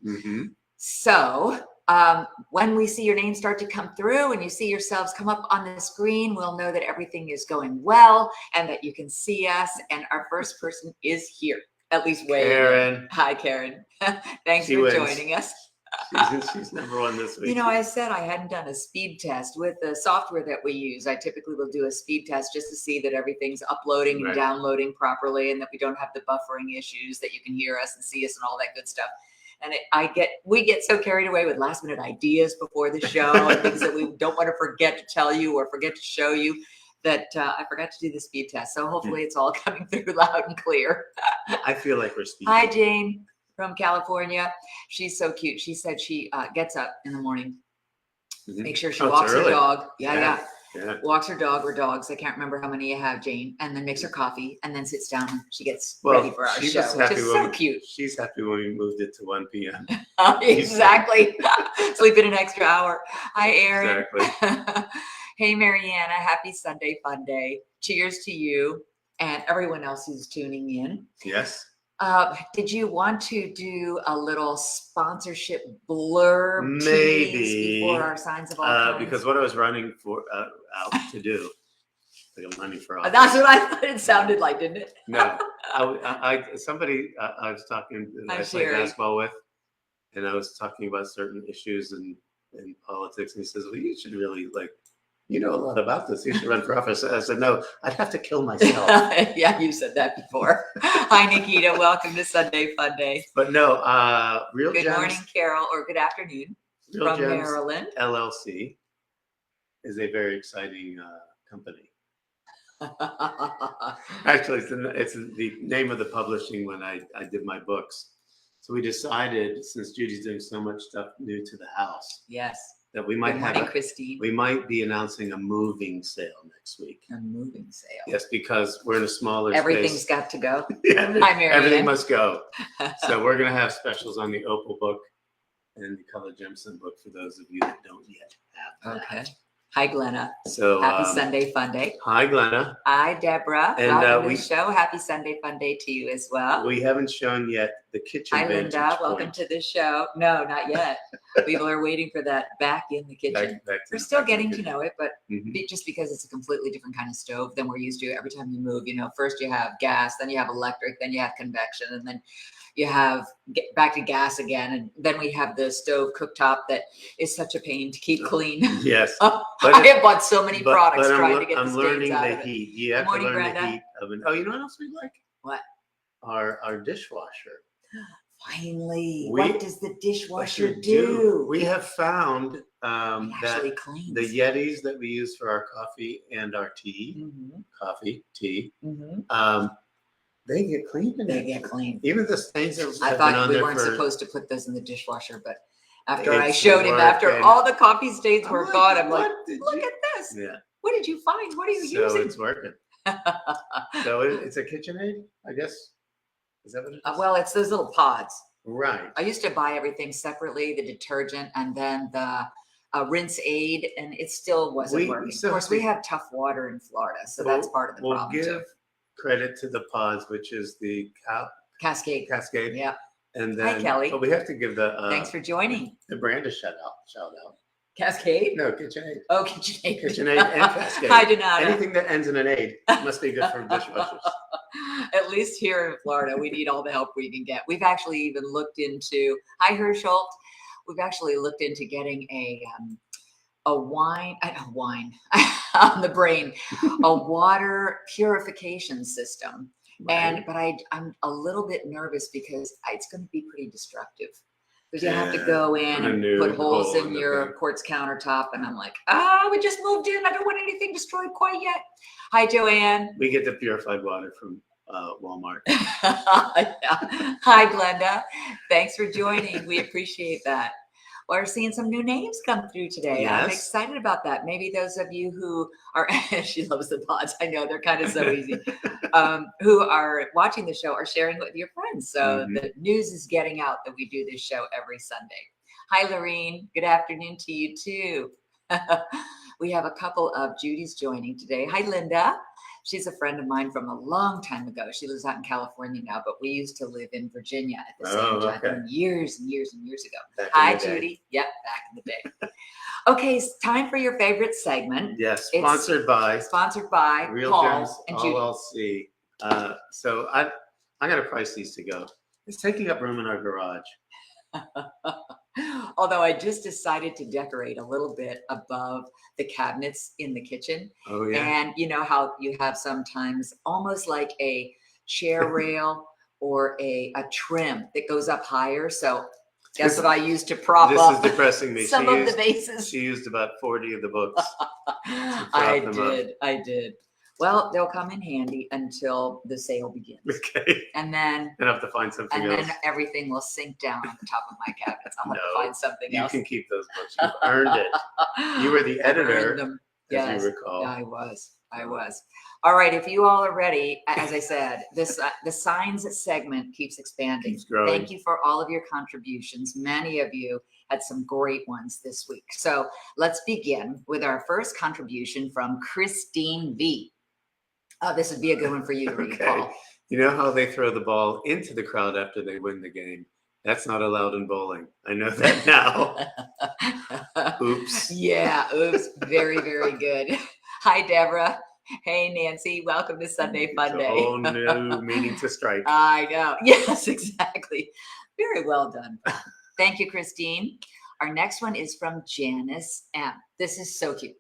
Mm-hmm. So when we see your name start to come through and you see yourselves come up on the screen, we'll know that everything is going well and that you can see us. And our first person is here, at least way. Karen. Hi, Karen. Thanks for joining us. She's number one this week. You know, I said I hadn't done a speed test with the software that we use. I typically will do a speed test just to see that everything's uploading and downloading properly and that we don't have the buffering issues, that you can hear us and see us and all that good stuff. And we get so carried away with last minute ideas before the show and things that we don't want to forget to tell you or forget to show you that I forgot to do the speed test. So hopefully it's all coming through loud and clear. I feel like we're speeding. Hi, Jane from California. She's so cute. She said she gets up in the morning, make sure she walks her dog. Yeah. Walks her dog or dogs. I can't remember how many you have, Jane. And then makes her coffee and then sits down and she gets ready for our show, which is so cute. She's happy when we moved it to 1 p.m. Exactly. Sleeping an extra hour. Hi, Erin. Exactly. Hey, Mariana. Happy Sunday Funday. Cheers to you and everyone else who's tuning in. Yes. Did you want to do a little sponsorship blurb maybe before our signs of all kinds? Because what I was running for out to do, like I'm running for office. That's what I thought it sounded like, didn't it? No, somebody I was talking, I played basketball with, and I was talking about certain issues in politics, and he says, "Well, you should really you know a lot about this. You should run for office." I said, "No, I'd have to kill myself." Yeah, you said that before. Hi, Nikita. Welcome to Sunday Funday. But no, Real Good Gems, morning, Carol, or good afternoon Real from Gems Maryland. LLC is a very exciting company. Actually, it's the name of the publishing when I did my books. So we decided, since Judy's doing so much stuff new to the house, yes, that we might Christine. We might be announcing a moving sale next week. A moving sale. Yes, because we're in a smaller Everything's space. got to go. Yeah, Hi, Marianne. everything must go. So we're going to have specials on the Opal book and the Color Gemstone book for those of you that don't yet have that. Okay. Hi, Glenna. So happy Sunday Funday. Hi, Glenna. Hi, Deborah. And welcome to the show. Happy Sunday Funday to you as well. We haven't shown yet the kitchen. Hi, Linda. Welcome to the show. No, not yet. People are waiting for that back in the kitchen. We're still getting to know it, but just because it's a completely different kind of stove than we're used to. Every time you move, first you have gas, then you have electric, then you have convection, and then you have back to gas again, and then we have the stove cooktop that is such a pain to keep clean. Yes, I have bought so many products trying to get the stains out of it. Heat. You have to learn the heat of it. Oh, you know what else we like? What? Our dishwasher. Finally, what does the dishwasher do? We have found that cleans. The Yetis that we use for our coffee and our tea, coffee, tea, they get clean. They get clean. Even the stains have I been thought on we there weren't supposed to put those in the dishwasher, but after I showed him, after all the coffee stains were gone, I'm like, look at this. Yeah. What did you find? What are you using? So it's working. So it's a KitchenAid, I guess. Is that what it is? Well, it's those little pods. Right. I used to buy everything separately, the detergent and then the rinse aid, and it still wasn't working. Of course, we have tough water in Florida, so that's part of the problem too. We'll give credit to the pods, which is the Cascade. Yeah. And then, hi, Kelly. But we have to give the thanks for joining. The brand a shout out. Cascade? No, KitchenAid. Oh, KitchenAid. KitchenAid and Cascade. I did not. Anything that ends in an aid must be good for dishwashers. At least here in Florida, we need all the help we can get. We've actually even looked into, hi, Herschel. We've actually looked into getting a wine on the brain, a water purification system. Right. But I'm a little bit nervous because it's going to be pretty destructive. Because you have to go in and put holes in your quartz countertop. And I'm like, we just moved in. I don't want anything destroyed quite yet. Hi, Joanne. We get the purified water from Walmart. Hi, Glenda. Thanks for joining. We appreciate that. We're seeing some new names come through today. Yes. I'm excited about that. Maybe those of you who are, she loves the pods. I know they're kind of so easy. Who are watching the show are sharing it with your friends. So the news is getting out that we do this show every Sunday. Hi, Lorene. Good afternoon to you too. We have a couple of Judys joining today. Hi, Linda. She's a friend of mine from a long time ago. She lives out in California now, but we used to live in Virginia at the same time years and years and years ago. Hi, Judy. Yep, back in the day. Okay, it's time for your favorite segment. Yes, sponsored by Real Paul Gems and Judy. LLC. So I got to price these to go. It's taking up room in our garage. Although I just decided to decorate a little bit above the cabinets in the kitchen. Oh, yeah. And you know how you have sometimes almost like a chair rail or a trim that goes up higher. So that's what I used to prop up. This is depressing me. Some of the vases. She used about 40 of the books. I did. Well, they'll come in handy until the sale begins. Okay. And then I'll have to find something else. And then everything will sink down on the top of my cabinets. I'll have to find something else. You can keep those books. You've earned it. You were the editor, as you recall. I was. All right. If you all are ready, as I said, the signs segment keeps expanding. Keeps growing. Thank you for all of your contributions. Many of you had some great ones this week. So let's begin with our first contribution from Christine V. Oh, this would be a good one for you to read, Paul. You know how they throw the ball into the crowd after they win the game? That's not allowed in bowling. I know that now. Oops. Yeah, oops. Very, very good. Hi, Deborah. Hey, Nancy. Welcome to Sunday Funday. Oh, no meaning to strike. I know. Yes, exactly. Very well done. Thank you, Christine. Our next one is from Janice M. This is so cute.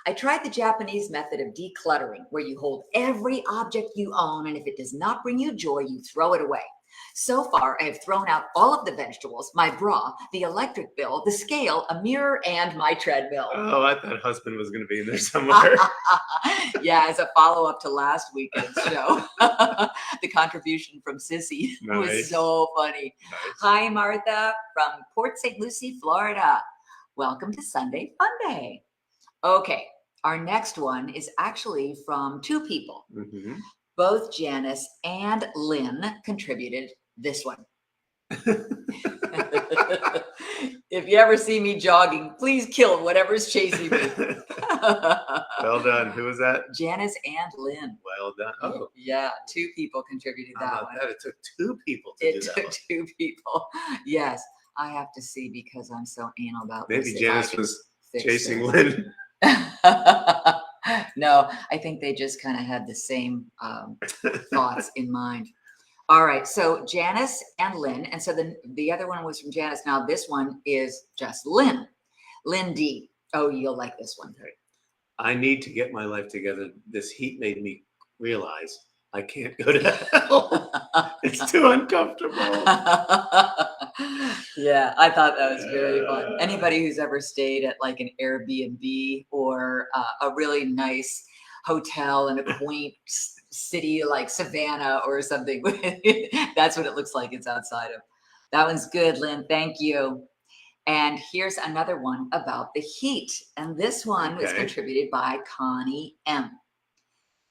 I tried the Japanese method of decluttering, where you hold every object you own, and if it does not bring you joy, you throw it away. So far, I have thrown out all of the vegetables, my bra, the electric bill, the scale, a mirror, and my treadmill. Oh, I thought husband was going to be in there somewhere. Yeah, as a follow-up to last weekend's show. The contribution from Sissy was so funny. Nice. Hi, Martha from Port St. Lucie, Florida. Welcome to Sunday Funday. Okay, our next one is actually from two people. Mm-hmm. Both Janice and Lynn contributed this one. If you ever see me jogging, please kill whatever's chasing me. Well done. Who was that? Janice and Lynn. Well done. Oh, yeah. Two people contributed that one. It took two people to do that. It took two people. Yes. I have to see because I'm so anal about this. Maybe Janice was chasing this. Lynn. No, I think they just kind of had the same thoughts in mind. All right, so Janice and Lynn, and so the other one was from Janice. Now this one is just Lynn. Lynn D. Oh, you'll like this one. I need to get my life together. This heat made me realize I can't go to hell. It's too uncomfortable. Yeah, I thought that was very fun. Anybody who's ever stayed at like an Airbnb or a really nice hotel in a quaint city like Savannah or something, that's what it looks like it's outside of. That one's good, Lynn. Thank you. And here's another one about the heat. And this one was contributed by Connie M.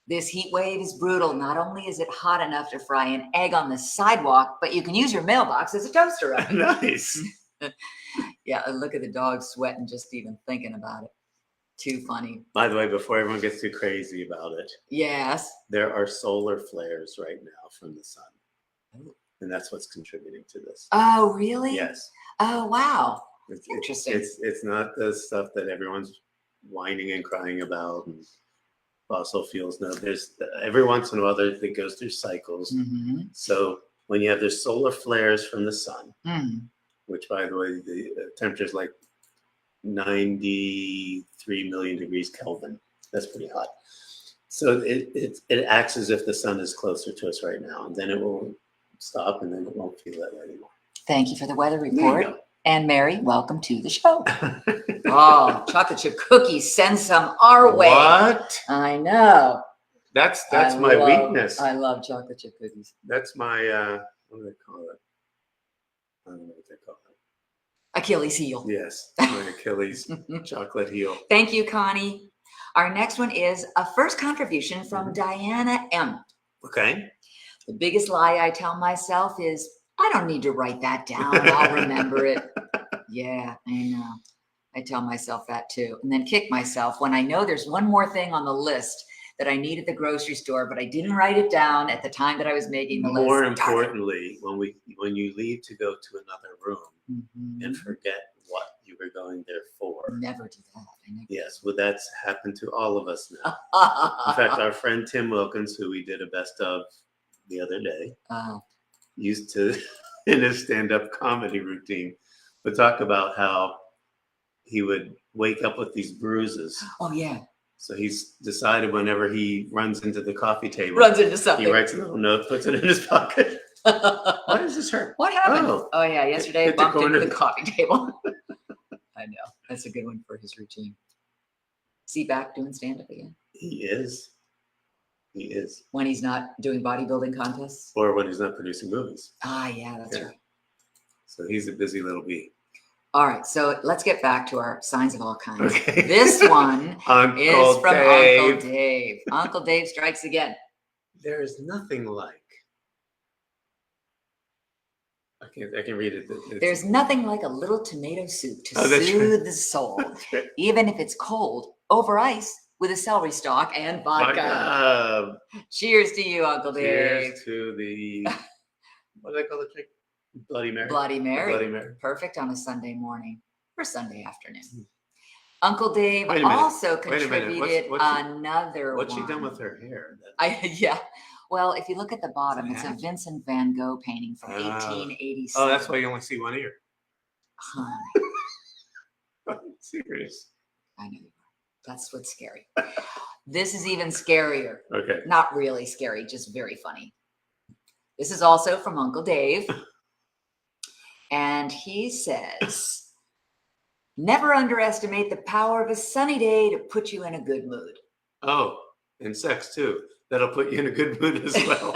This heat wave is brutal. Not only is it hot enough to fry an egg on the sidewalk, but you can use your mailbox as a toaster oven. Nice. Yeah, look at the dog sweating just even thinking about it. Too funny. By the way, before everyone gets too crazy about it. Yes. There are solar flares right now from the sun. And that's what's contributing to this. Oh, really? Yes. Oh, wow. Interesting. It's not the stuff that everyone's whining and crying about. And fossil fuels. No, there's every once in a while it goes through cycles. Mm-hmm. So when you have the solar flares from the sun, which by the way, the temperature is like 93 million degrees Kelvin. That's pretty hot. So it acts as if the sun is closer to us right now, and then it will stop, and then it won't feel that way anymore. Thank you for the weather report. And Mary, welcome to the show. Oh, chocolate chip cookies. Send some our way. What? I know. That's my weakness. I love chocolate chip cookies. That's my, what do they call it? I don't know what they call it. Achilles heel. Yes, my Achilles chocolate heel. Thank you, Connie. Our next one is a first contribution from Diana M. Okay. The biggest lie I tell myself is, I don't need to write that down. I'll remember it. Yeah, I know. I tell myself that too. And then kick myself when I know there's one more thing on the list that I need at the grocery store, but I didn't write it down at the time that I was making the list. More importantly, when you leave to go to another room and forget what you were going there for. Never do that. Yes, well, that's happened to all of us now. In fact, our friend Tim Wilkins, who we did a best of the other day, used to, in his stand-up comedy routine, would talk about how he would wake up with these bruises. Oh, yeah. So he's decided whenever he runs into the coffee table, runs into something, he writes a little note, puts it in his pocket. Why does this hurt? What happened? Oh yeah, yesterday I bumped into the coffee table. I know. That's a good one for his routine. Is he back doing stand-up again? He is. He is. When he's not doing bodybuilding contests? Or when he's not producing movies. Ah, yeah, that's right. So he's a busy little bee. All right, so let's get back to our signs of all kinds. Okay. This one is from Uncle Dave. Uncle Dave strikes again. There is nothing like. I can read it. There's nothing like a little tomato soup to soothe the soul, even if it's cold, over ice with a celery stalk and vodka. Cheers to you, Uncle Dave. Cheers to the, what do they call the drink? Bloody Mary. Bloody Mary. Bloody Mary. Perfect on a Sunday morning or Sunday afternoon. Uncle Dave also contributed another What's one. she done with her hair? Yeah. Well, if you look at the bottom, it's a Vincent van Gogh painting from 1887. Oh, that's why you only see one ear. I'm serious. I know you are. That's what's scary. This is even scarier. Okay. Not really scary, just very funny. This is also from Uncle Dave. And he says, never underestimate the power of a sunny day to put you in a good mood. Oh, and sex too. That'll put you in a good mood as well.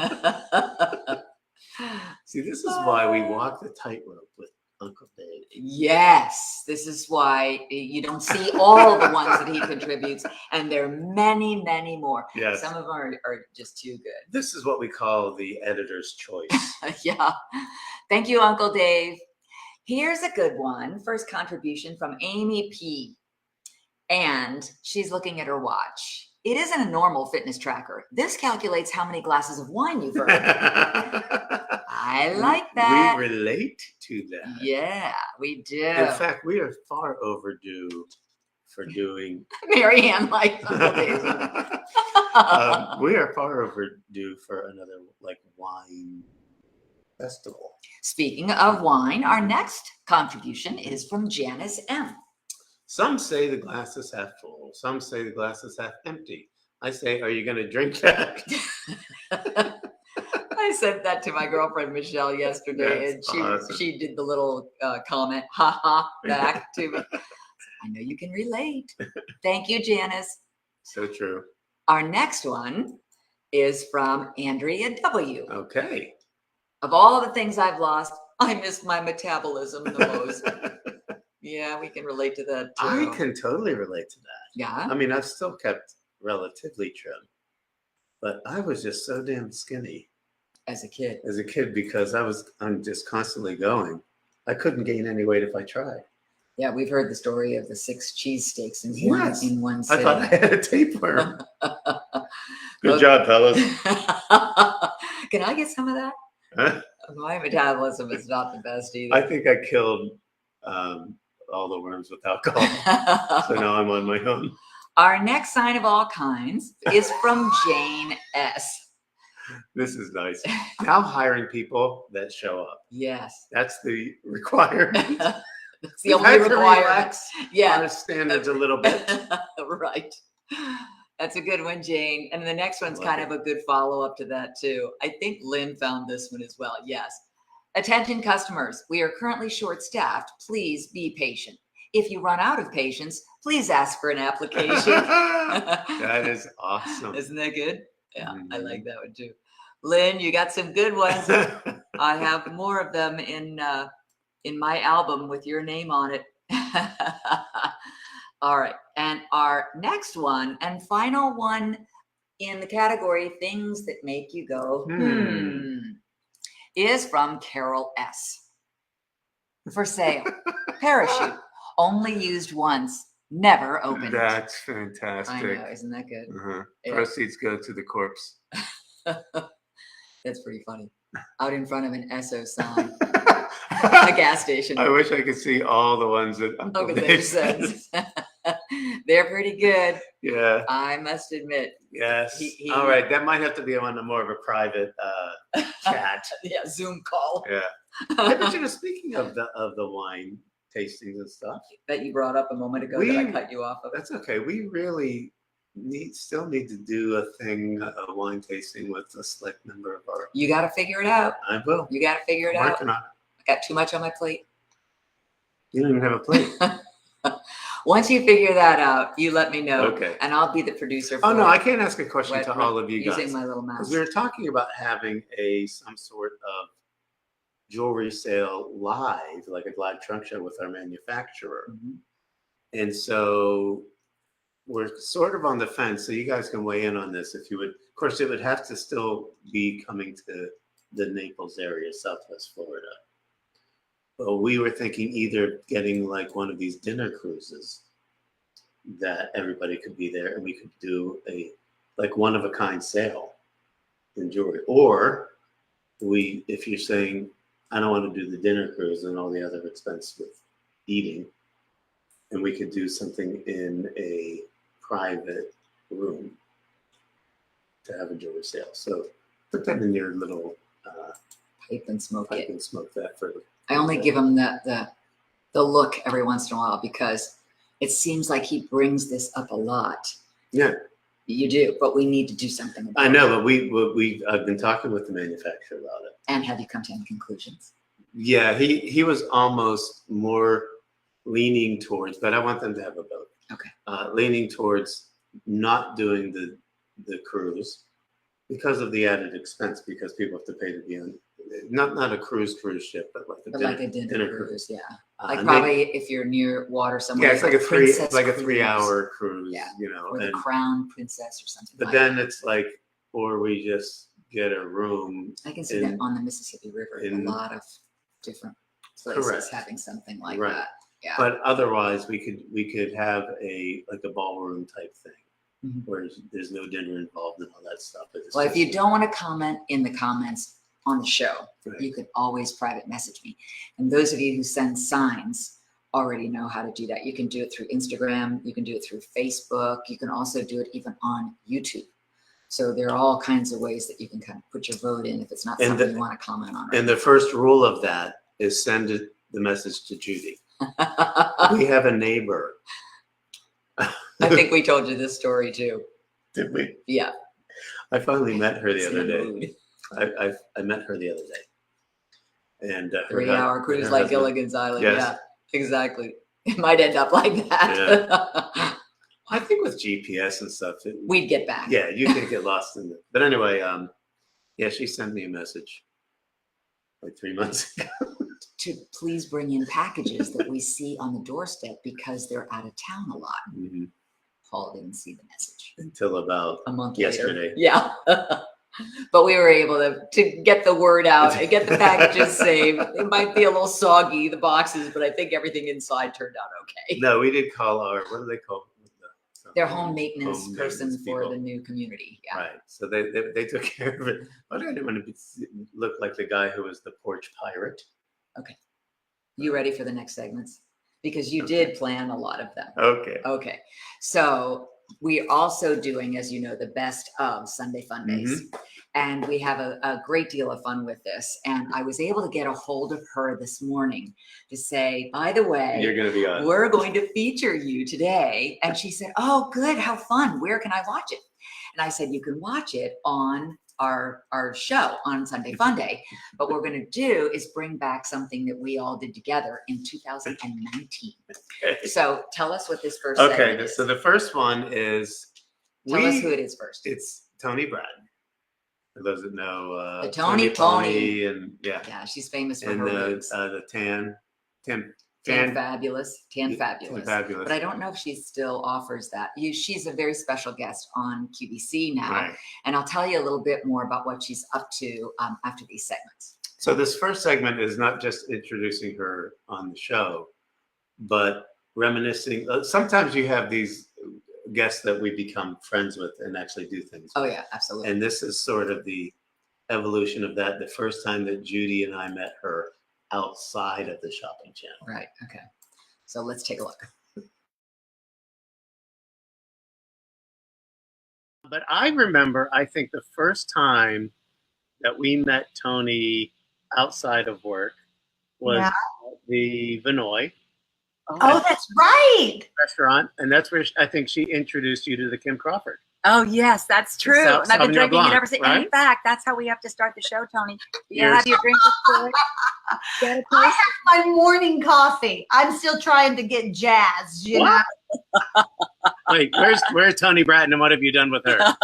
See, this is why we walk the tightrope with Uncle Dave. Yes, this is why you don't see all the ones that he contributes, and there are many, many more. Yes. Some of them are just too good. This is what we call the editor's choice. Yeah. Thank you, Uncle Dave. Here's a good one. First contribution from Amy P. And she's looking at her watch. It isn't a normal fitness tracker. This calculates how many glasses of wine you've earned. I like that. We relate to that. Yeah, we do. In fact, we are far overdue for doing. Marianne likes Uncle Dave. We are far overdue for another wine festival. Speaking of wine, our next contribution is from Janice M. Some say the glass is half full. Some say the glass is half empty. I say, are you going to drink that? I sent that to my girlfriend Michelle yesterday, That's and awesome. she did the little comment, ha ha, back to me. I know you can relate. Thank you, Janice. So true. Our next one is from Andrea W. Okay. Of all the things I've lost, I miss my metabolism the most. Yeah, we can relate to that too. I can totally relate to that. Yeah. I mean, I've still kept relatively trim, but I was just so damn skinny as a kid. Because I'm just constantly going. I couldn't gain any weight if I tried. Yeah, we've heard the story of the 6 cheesesteaks in one I sitting. thought I had a tapeworm. Good job, fellas. Can I get some of that? Huh? My metabolism is not the best either. I think I killed all the worms with alcohol. So now I'm on my own. Our next sign of all kinds is from Jane S. This is nice. Now hiring people that show up. Yes. That's the requirement. That's the only requirement. Yeah. Our standards a little bit. Right. That's a good one, Jane. And the next one's kind of a good follow-up to that too. I think Lynn found this one as well. Yes. Attention customers, we are currently short-staffed. Please be patient. If you run out of patience, please ask for an application. That is awesome. Isn't that good? Yeah, I like that one too. Lynn, you got some good ones. I have more of them in my album with your name on it. All right. And our next one and final one in the category things that make you go, is from Carol S. For sale. Parachute. Only used once. never opened. That's fantastic. I know, isn't that good? Yeah. Proceeds go to the corpse. That's pretty funny. Out in front of an Esso sign, a gas station. I wish I could see all the ones that Uncle Dave sends. They're pretty good. Yeah. I must admit. Yes. All right. That might have to be on a more of a private chat. Yeah, Zoom call. Yeah. But speaking of the wine tastings and stuff that you brought up a moment ago that I cut you off of. That's okay. We really still need to do a wine tasting with a select member of our. You got to figure it out. I will. You got to figure it out. Working on it. I got too much on my plate. You don't even have a plate. Once you figure that out, you let me know. Okay. And I'll be the producer. Oh no, I can't ask a question to all of you guys. Using my little mouse. Because we were talking about having some sort of jewelry sale live, like a live trunk show with our manufacturer. And so we're sort of on the fence. So you guys can weigh in on this if you would. Of course, it would have to still be coming to the Naples area, Southwest Florida. But we were thinking either getting like one of these dinner cruises that everybody could be there and we could do a like one of a kind sale in jewelry. Or if you're saying, I don't want to do the dinner cruise and all the other expense with eating, and we could do something in a private room to have a jewelry sale. So put that in your little pipe and smoke it. And smoke that for. I only give him the look every once in a while because it seems like he brings this up a lot. Yeah, you do, but we need to do something about it. I know, but I've been talking with the manufacturer about it. And have you come to any conclusions? Yeah, he was almost more leaning towards, but I want them to have a vote. Okay. Leaning towards not doing the cruise because of the added expense, because people have to pay to be on not a cruise ship, but like a dinner cruise. Yeah. Like probably if you're near water somewhere. Yeah, it's like a 3-hour cruise. Yeah. Or the Crown Princess or something. But then it's like, or we just get a room. I can see that on the Mississippi River. A lot of different places having something like that. Yeah. But otherwise, we could have a ballroom type thing, where there's no dinner involved and all that stuff. Well, if you don't want to comment in the comments on the show, you could always private message me. And those of you who send signs already know how to do that. You can do it through Instagram. You can do it through Facebook. You can also do it even on YouTube. So there are all kinds of ways that you can kind of put your vote in if it's not something you want to comment on. And the first rule of that is send the message to Judy. We have a neighbor. I think we told you this story too. Did we? Yeah. I finally met her the other day. I met her the other day. And 3-hour cruise like Gilligan's Island. Yes. Yeah, exactly. It might end up like that. Yeah. I think with GPS and stuff, we'd get back. Yeah, you could get lost in it. But anyway, yeah, she sent me a message like 3 months ago. To please bring in packages that we see on the doorstep because they're out of town a lot. Paul didn't see the message until about a month yesterday. Later. Yeah. But we were able to get the word out and get the packages saved. It might be a little soggy, the boxes, but I think everything inside turned out okay. No, we did call what do they call their home maintenance person for the new community. Yeah. Right. So they took care of it. But I didn't want to look like the guy who was the porch pirate. Okay. You ready for the next segments? Because you did plan a lot of them. Okay. Okay. So we're also doing, as you know, the best of Sunday Fundays. And we have a great deal of fun with this. And I was able to get a hold of her this morning to say, by the way, you're going to be on. We're going to feature you today. And she said, oh, good. How fun. Where can I watch it? And I said, you can watch it on our show on Sunday Funday. But what we're going to do is bring back something that we all did together in 2019. Okay. So tell us what this first segment is. So the first one is... Tell us who it is first. It's Toni Bratton. For those that know... the Toni Pony. And yeah, she's famous for her wigs. The Tan Fabulous. But I don't know if she still offers that. She's a very special guest on QVC now. Right. And I'll tell you a little bit more about what she's up to after these segments. So this first segment is not just introducing her on the show, but reminiscing. Sometimes you have these guests that we become friends with and actually do things. Oh yeah, absolutely. And this is sort of the evolution of that. The first time that Judy and I met her outside of the shopping channel. Right. Okay. So let's take a look. But I remember, I think the first time that we met Toni outside of work was at the Vinoy. Oh, that's right. Restaurant, and that's where I think she introduced you to the Kim Crawford. Oh, yes, that's true. And I've been Sauvignon drinking Blanc, it ever since. right? And in fact, that's how we have to start the show, Toni. You Yours. have your drink before. I have my morning coffee. I'm still trying to get jazzed, you know. Wait, where's Toni Bratton, and what have you done with her?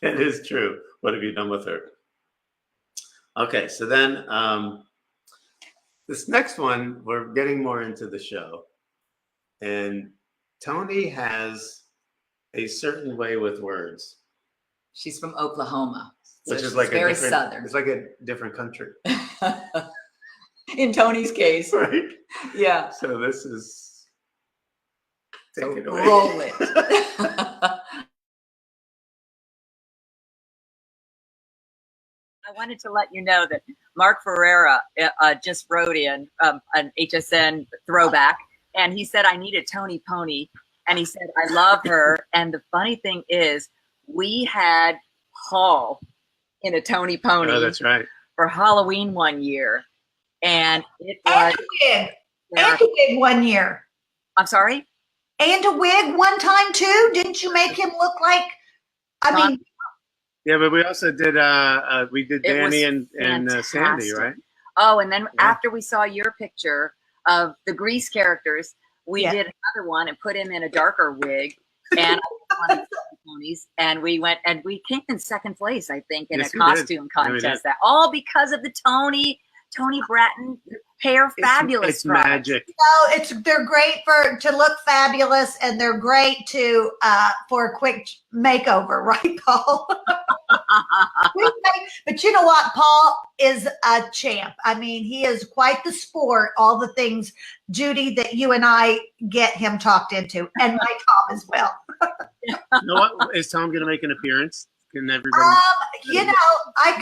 It is true. What have you done with her? Okay, so then this next one, we're getting more into the show. And Toni has a certain way with words. She's from Oklahoma, so Which is like very a different, southern. It's like a different country. In Toni's case. Right? Yeah. So this is, take So it away. roll it. I wanted to let you know that Mark Ferreira just wrote in an HSN throwback, and he said, I need a Toni pony. And he said, I love her. And the funny thing is, we had Paul in a Toni pony Oh, that's right. for Halloween one year. And it And was, a wig. And a wig one year. I'm sorry? And a wig one time too. Didn't you make him look like, I mean, Yeah, but we also did we did It was Danny and Sandy, fantastic. right? Oh, and then Yeah. after we saw your picture of the Grease characters, we Yeah. did another one and put him in a darker wig. And I wanted ponies, and we went and we came in second place, I think, in Yes, a we did. costume Yeah, we contest. did. That all because of the Toni Bratton hair fabulous. It's products. magic. they're great to look fabulous, and they're great to for a quick makeover, right, Paul? But you know what? Paul is a champ. I mean, he is quite the sport. All the things, Judy, that you and I get him talked into, and my Tom as well. You know what? Is Tom going to make an appearance? Can everybody? You know, I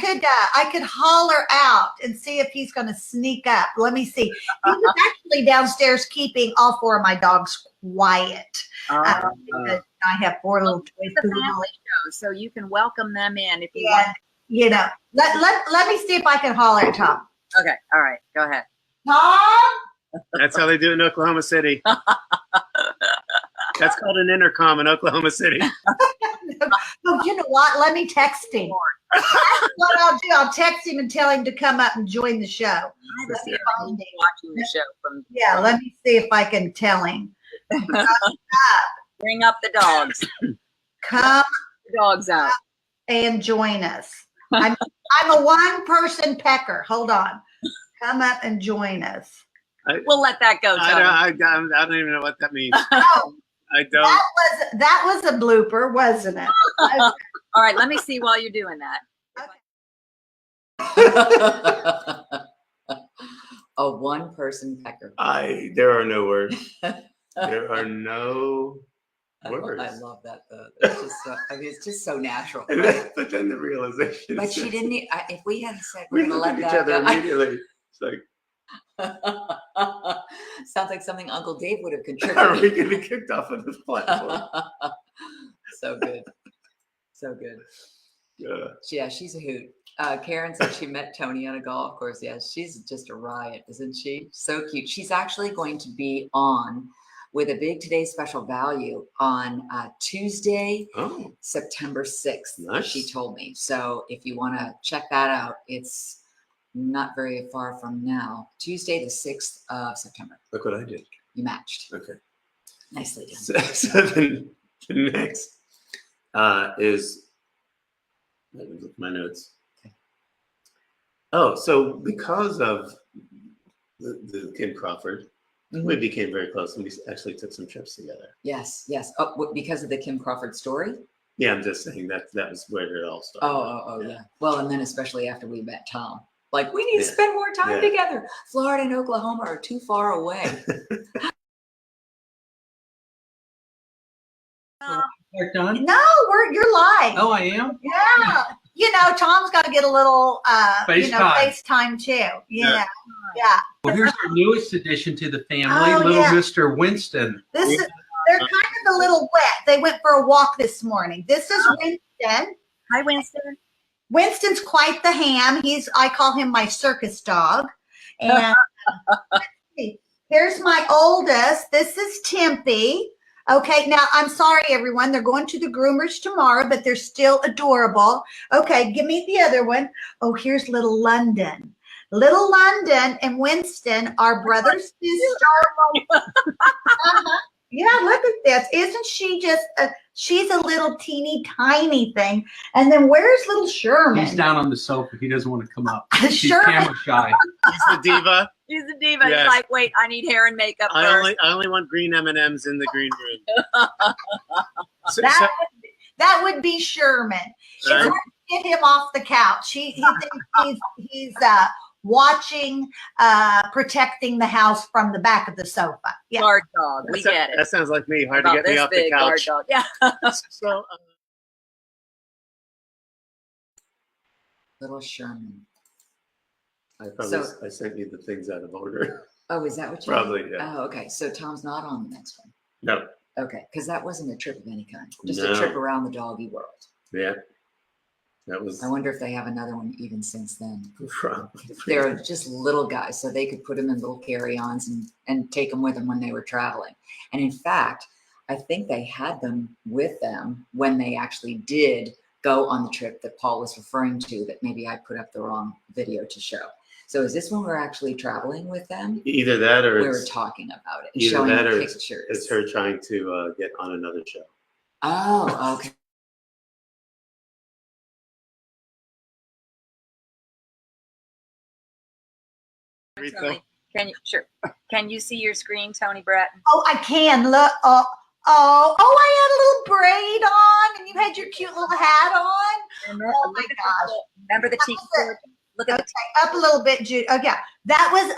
could holler out and see if he's going to sneak up. Let me see. He was actually downstairs keeping all four of my dogs quiet. Because I have four little toy It's a poodles. family show, so you can welcome them in if you And, you know, let me see if I can holler at Tom. want. Okay, all right, go ahead. Tom? That's how they do it in Oklahoma City. That's called an intercom in Oklahoma City. Oh, you know what? Let me text him. That's what I'll do. I'll text him and tell him to come up and join the show. Let me find him. Watching the show from Yeah, let me see if I can tell him. bring up the dogs. Come The dogs out. and join us. I'm a one-person pecker. Hold on. Come up and join us. We'll let that go, Tony. I don't even know what that means. Oh, I don't. that was a blooper, wasn't it? All right, let me see while you're doing that. A one-person pecker. There are no words. There are no words. I love that though. It's just so, I mean, it's just so natural. Right? But then the realization. But is she just- didn't. If we had said We we're gonna look at let each that other go, immediately. It's like, sounds like something Uncle Dave would have are we contributed. getting kicked off of this platform? So good, so good. Yeah, she's a hoot. Karen said she met Toni on a golf course. Yeah, she's just a riot, isn't she? So cute. She's actually going to be on with a big Today Special Value on Tuesday, Oh, September 6th. Nice. She told me. So if you want to check that out, it's not very far from now. Tuesday, the 6th of September. look what I did. You matched. Okay. Nicely done. So the next is, let me look at my notes. Oh, so because of the Kim Crawford, we became very close, and we actually took some trips together. Yes, yes. Oh, because of the Kim Crawford story? Yeah, I'm just saying that was where it all started. Oh, yeah. Well, and then especially after we met Tom. Like, we need to spend more time together. Florida and Oklahoma are too far away. We're done? No, you're live. Oh, I am? Yeah. You know, Tom's got to get a little, FaceTime too. Yeah. Well, here's our newest addition to the family, Oh, little yeah. Mr. Winston. They're kind of a little wet. They went for a walk this morning. This is Winston. Hi, Winston. Winston's quite the ham. I call him my circus dog. And let's see. Here's my oldest. This is Tempe. Okay, now I'm sorry, everyone. They're going to the groomers tomorrow, but they're still adorable. Okay, give me the other one. Oh, here's little London. Little London and Winston are brother sister. Yeah, look at this. Isn't she just she's a little teeny tiny thing. And then where's little Sherman? He's down on the sofa. He doesn't want to come up. He's Sherman. camera shy. He's the diva. She's a diva. Yes. He's like, wait, I need hair and makeup first. I only want green M&Ms in the green room. That would be Sherman. It's hard to get him off the couch. He thinks he's watching, protecting the house from the back of the sofa. Yeah. Guard dog. We get it. That sounds like me. Hard About to get me this off the big guard couch. dog. Yeah. So, Little Sherman. I sent you the things out of order. Oh, is that what you Probably, did? yeah. Oh, okay. So Tom's not on the next one. No. Okay, because that wasn't a trip of any kind. Just No. a trip around the doggy world. Yeah. That was I wonder if they have another one even since then. probably. They're just little guys, so they could put them in little carry-ons and take them with them when they were traveling. And in fact, I think they had them with them when they actually did go on the trip that Paul was referring to, that maybe I put up the wrong video to show. So is this when we're actually traveling with them? Either that or We were it's, talking about it and either showing that or pictures. it's her trying to get on another show. Oh, okay. Tony, can you see your screen, Toni Bratton? Oh, I can. Look. I had a little braid on, and you had your cute little hat on. Oh my gosh. Remember the tiki torch? Look at the Up a little bit, Jude. Oh yeah, that was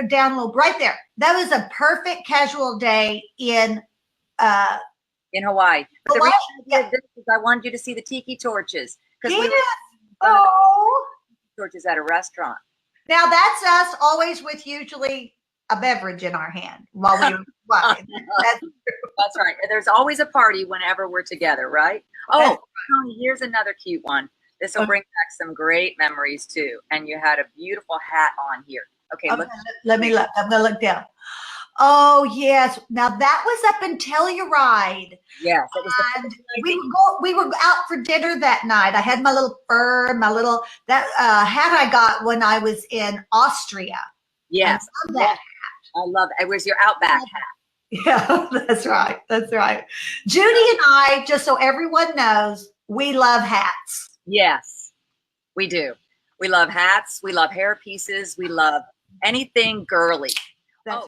down a little right there. That was a perfect casual day in Hawaii. But the Hawaii, reason I did this is I wanted you to see the tiki torches because we were torches at a restaurant. Now that's us, always with usually a beverage in our hand while we were flying. That's right. There's always a party whenever we're together, right? Oh, Toni, here's another cute one. This will bring back some great memories too. And you had a beautiful hat on here. Okay, look. Let me look. I'm gonna look down. Oh yes. Now that was up in Telluride. Yes, it was and we were out for dinner that night. I had my little fur, my little hat I got when I was in Austria. Yes, I love that. I love it. It was your Outback hat. Yeah, that's right. That's right. Judy and I, just so everyone knows, we love hats. Yes, we do. We love hats. We love hair pieces. We love anything girly. That's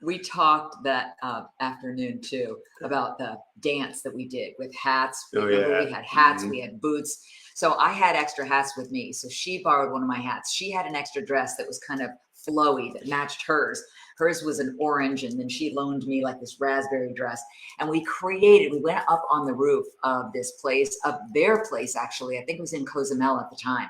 We talked that afternoon too about the dance that we did with hats. Remember, we had hats, we had boots. So I had extra hats with me. So she borrowed one of my hats. She had an extra dress that was kind of flowy that matched hers. Hers was an orange, and then she loaned me like this raspberry dress. And we went up on the roof of this place, of their place actually. I think it was in Cozumel at the time.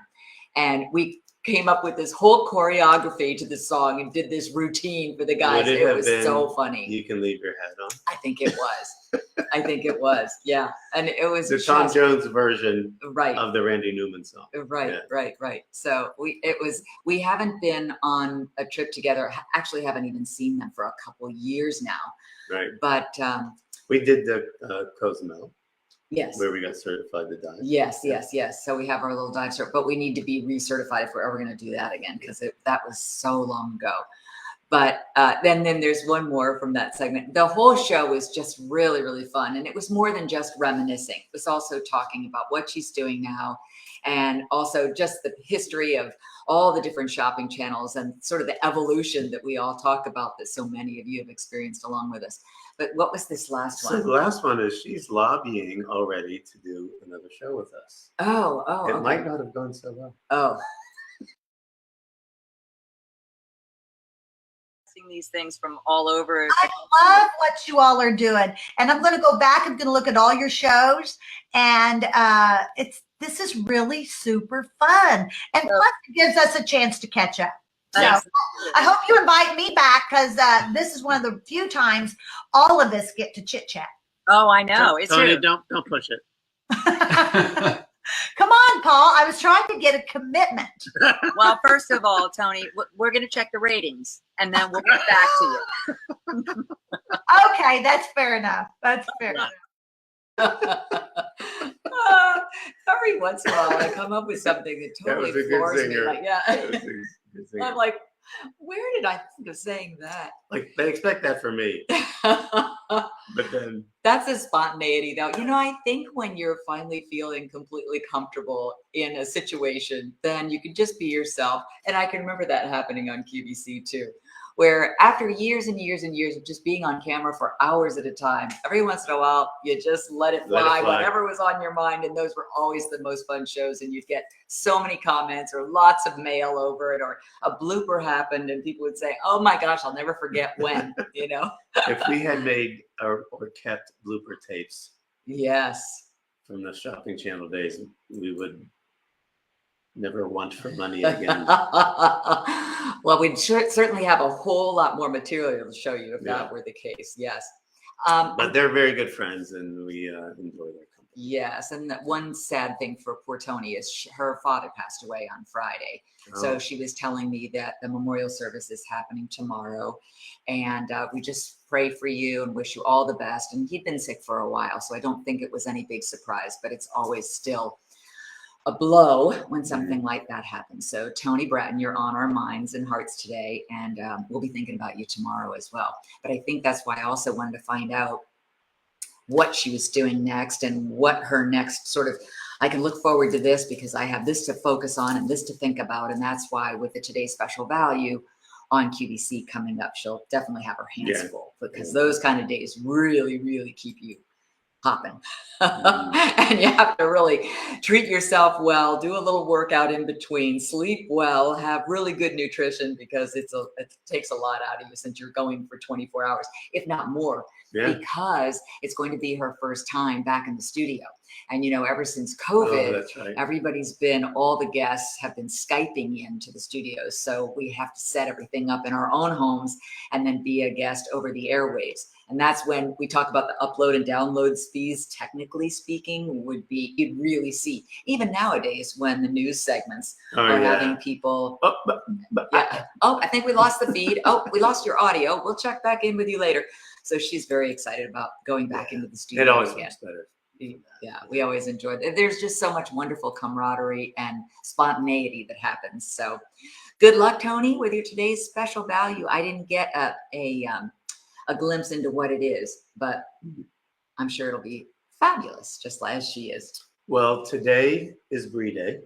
And we came up with this whole choreography to this song and did this routine for the guys. It was so funny. You can leave your hat on. I think it was. I think it was. Yeah. And it was the Tom Jones version of the Randy Newman song. Right, yeah. right. So we haven't been on a trip together. Actually haven't even seen them for a couple years now. Right. But we did the Cozumel. Yes. Where we got certified to dive. Yes. So we have our little dive cert, but we need to be recertified if we're ever going to do that again because that was so long ago. But then there's one more from that segment. The whole show was just really, really fun. And it was more than just reminiscing. It was also talking about what she's doing now, and also just the history of all the different shopping channels and sort of the evolution that we all talk about that so many of you have experienced along with us. But what was this last So one? the last one is she's lobbying already to do another show with us. Oh, It okay. might not have gone so well. Oh, These things from all over. I love what you all are doing, and I'm going to go back. I'm going to look at all your shows, and this is really super fun, and plus it gives us a chance to catch up. So I hope you invite me back, because this is one of the few times all of us get to chit chat. Oh, I know. It's Toni, true. don't push it. Come on, Paul. I was trying to get a commitment. Well, first of all, Toni, we're going to check the ratings, and then we'll get back to you. Okay, that's fair enough. That's fair enough. every once in a while I come up with something that That was totally a good floors me. singer. Like, yeah. That was a good singer. I'm like, where did I think of saying that? Like, they expect that from me, but then That's a spontaneity, though. You know, I think when you're finally feeling completely comfortable in a situation, then you can just be yourself. And I can remember that happening on QVC too, where after years and years and years of just being on camera for hours at a time, every once in a while, you just let it fly, whatever was on your mind. And those were always the most fun shows. And you'd get so many comments or lots of mail over it, or a blooper happened and people would say, oh my gosh, I'll never forget when, you know? if we had made or kept blooper tapes Yes. from the shopping channel days, we would never want for money again. Well, we'd certainly have a whole lot more material to show you if that were the case. Yes. But they're very good friends, and we enjoy their company. Yes. And that one sad thing for poor Toni is her father passed away on Friday. So she was telling me that the memorial service is happening tomorrow, and we just pray for you and wish you all the best. And he'd been sick for a while, so I don't think it was any big surprise, but it's always still a blow when something like that happens. So Toni Bratton, you're on our minds and hearts today, and we'll be thinking about you tomorrow as well. But I think that's why I also wanted to find out what she was doing next and what her next sort of, I can look forward to this because I have this to focus on and this to think about. And that's why with the Today's Special Value on QVC coming up, she'll definitely have her hands full, because those kind of days really, really keep you hopping. And you have to really treat yourself well, do a little workout in between, sleep well, have really good nutrition, because it takes a lot out of you since you're going for 24 hours, if not more, because it's going to be her first time back in the studio. And, you know, ever since COVID, everybody's been, all the guests have been Skyping into the studios. So we have to set everything up in our own homes and then be a guest over the airwaves. And that's when we talk about the upload and download speeds, technically speaking, would be, you'd really see, even nowadays when the news segments are having people. I think we lost the feed. Oh, we lost your audio. We'll check back in with you later. So she's very excited about going back into the studio. It always gets better. Yeah, we always enjoy it. There's just so much wonderful camaraderie and spontaneity that happens. So good luck, Toni, with your Today's Special Value. I didn't get a glimpse into what it is, but I'm sure it'll be fabulous, just as she is. Well, today is Brie Day.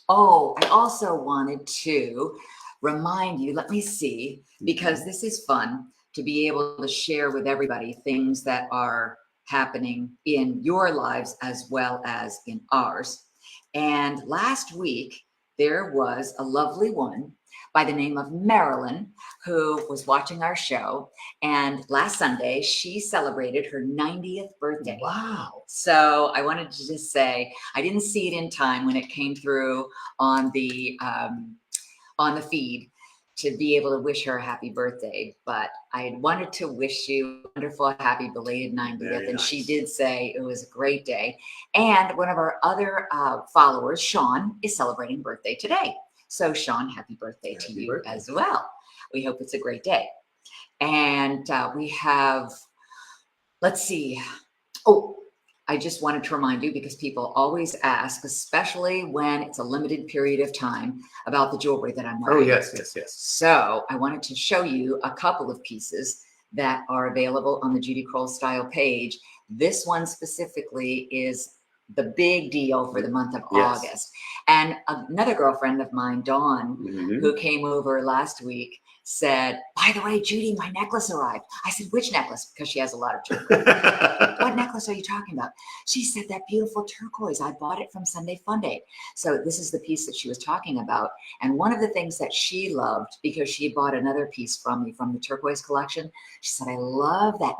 Oh, I also wanted to remind you, let me see, because this is fun to be able to share with everybody things that are happening in your lives as well as in ours. And last week, there was a lovely one by the name of Marilyn, who was watching our show. And last Sunday, she celebrated her 90th birthday. Wow. So I wanted to just say, I didn't see it in time when it came through on the feed to be able to wish her a happy birthday. But I wanted to wish you a wonderful, happy belated 90th. And she did say it was a great day. And one of our other followers, Sean, is celebrating birthday today. So Sean, happy birthday to you as well. We hope it's a great day. And we have, let's see. Oh, I just wanted to remind you, because people always ask, especially when it's a limited period of time, about the jewelry that I'm wearing. Oh, yes, yes, yes. So I wanted to show you a couple of pieces that are available on the Judy Kroll Style page. This one specifically is the big deal for the month of August. And another girlfriend of mine, Dawn, who came over last week, said, by the way, Judy, my necklace arrived. I said, which necklace? Because she has a lot of jewelry. What necklace are you talking about? She said, that beautiful turquoise. I bought it from Sunday Funday. So this is the piece that she was talking about. And one of the things that she loved, because she bought another piece from me from the turquoise collection, she said, I love that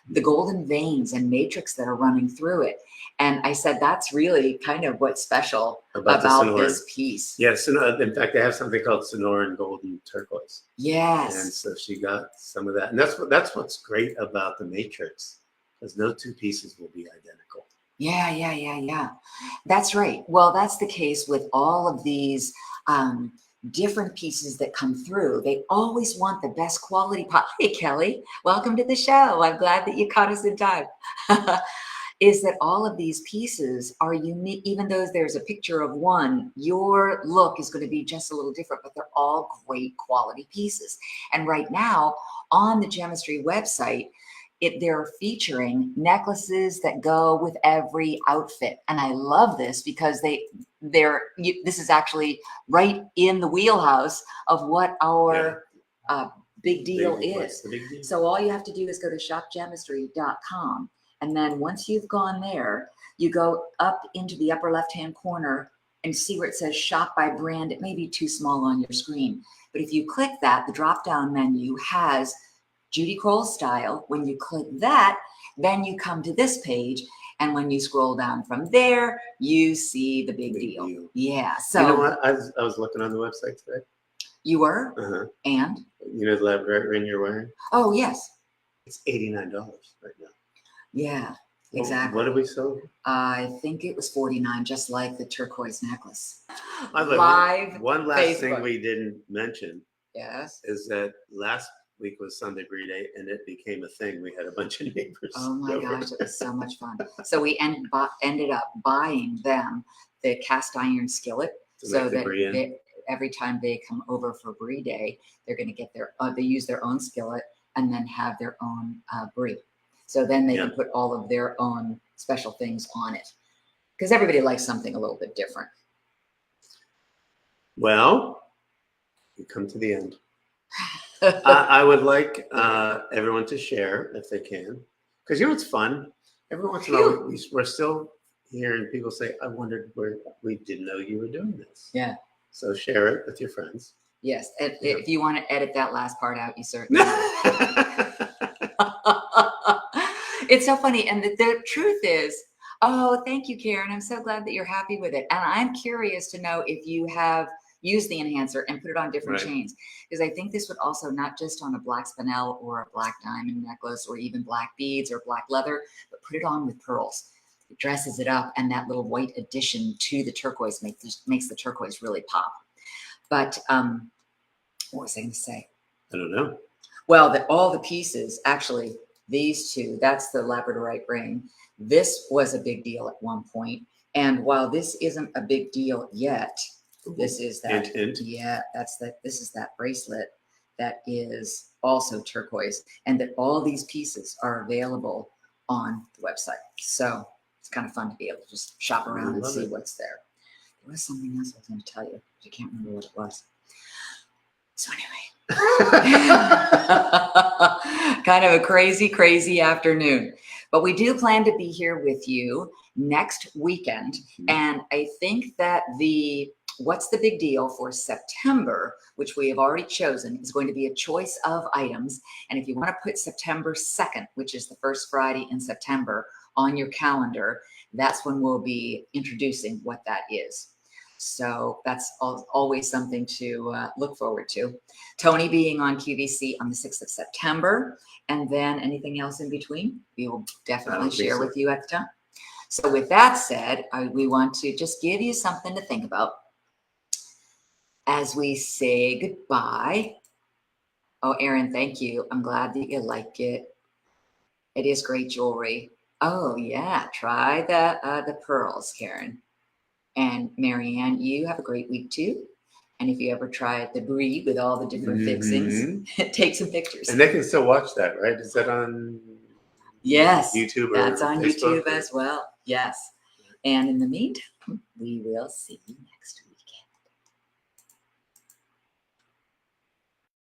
the golden veins and matrix that are running through it. And I said, that's really kind of what's special about this piece. Yes, in fact, they have something called Sonoran Golden Turquoise. Yes. And so she got some of that. And that's what's great about the matrix, because no two pieces will be identical. Yeah. That's right. Well, that's the case with all of these different pieces that come through. They always want the best quality pot. Hey, Kelly, welcome to the show. I'm glad that you caught us in time. Is that all of these pieces are unique, even though there's a picture of one, your look is going to be just a little different, but they're all great quality pieces. And right now on the Gemistry website, they're featuring necklaces that go with every outfit. And I love this because this is actually right in the wheelhouse of what our big deal is. The big deal? So all you have to do is go to shopgemistry.com. And then once you've gone there, you go up into the upper left-hand corner and see where it says shop by brand. It may be too small on your screen, but if you click that, the drop-down menu has Judy Kroll Style. When you click that, then you come to this page. And when you scroll down from there, you see the big deal. Yeah. So you know what? I was looking on the website today. You were? And? You know the labradorite ring you're wearing? Oh, yes. It's $89 right now. Yeah, exactly. What did we sell? I think it was $49, just like the turquoise necklace. Live one last Facebook. thing we didn't mention. Yes. Is that last week was Sunday Brie Day, and it became a thing. We had a bunch of neighbors. Oh my gosh, it was so much fun. So we ended up buying them the cast iron skillet, so that every time they come over for Brie Day, they're going to get they use their own skillet and then have their own brie. So then they can put all of their own special things on it, because everybody likes something a little bit different. Well, we come to the end. I would like everyone to share if they can, because you know it's fun. Every once in a while, we're still hearing people say, "I wondered where we didn't know you were doing this." Yeah. So share it with your friends. Yes, and if you want to edit that last part out, you certainly. It's so funny, and the truth is, oh, thank you, Karen. I'm so glad that you're happy with it, and I'm curious to know if you have used the enhancer and put it on different chains, because I think this would also not just on a black spinel or a black diamond necklace or even black beads or black leather, but put it on with pearls. It dresses it up, and that little white addition to the turquoise makes the turquoise really pop. But what was I going to say? I don't know. Well, all the pieces, actually, these two, that's the labradorite ring. This was a big deal at one point. And while this isn't a big deal yet, this is that. Yeah, this is that bracelet that is also turquoise, and that all these pieces are available on the website. So it's kind of fun to be able to just shop around and see what's there. There was something else I was going to tell you, but I can't remember what it was. So anyway, kind of a crazy afternoon, but we do plan to be here with you next weekend. And I think that what's the big deal for September, which we have already chosen, is going to be a choice of items. And if you want to put September 2nd, which is the first Friday in September, on your calendar, that's when we'll be introducing what that is. So that's always something to look forward to. Toni being on QVC on the 6th of September, and then anything else in between, we will definitely share with you at the time. So with that said, we want to just give you something to think about as we say goodbye. Oh, Erin, thank you. I'm glad that you like it. It is great jewelry. Oh yeah, try the pearls, Karen. And Marianne, you have a great week too. And if you ever try the brie with all the different fixings, take some pictures. And they can still watch that, right? Is that on Yes, YouTube or that's on Facebook YouTube as well. Yes. And in the meantime, we will see you next week.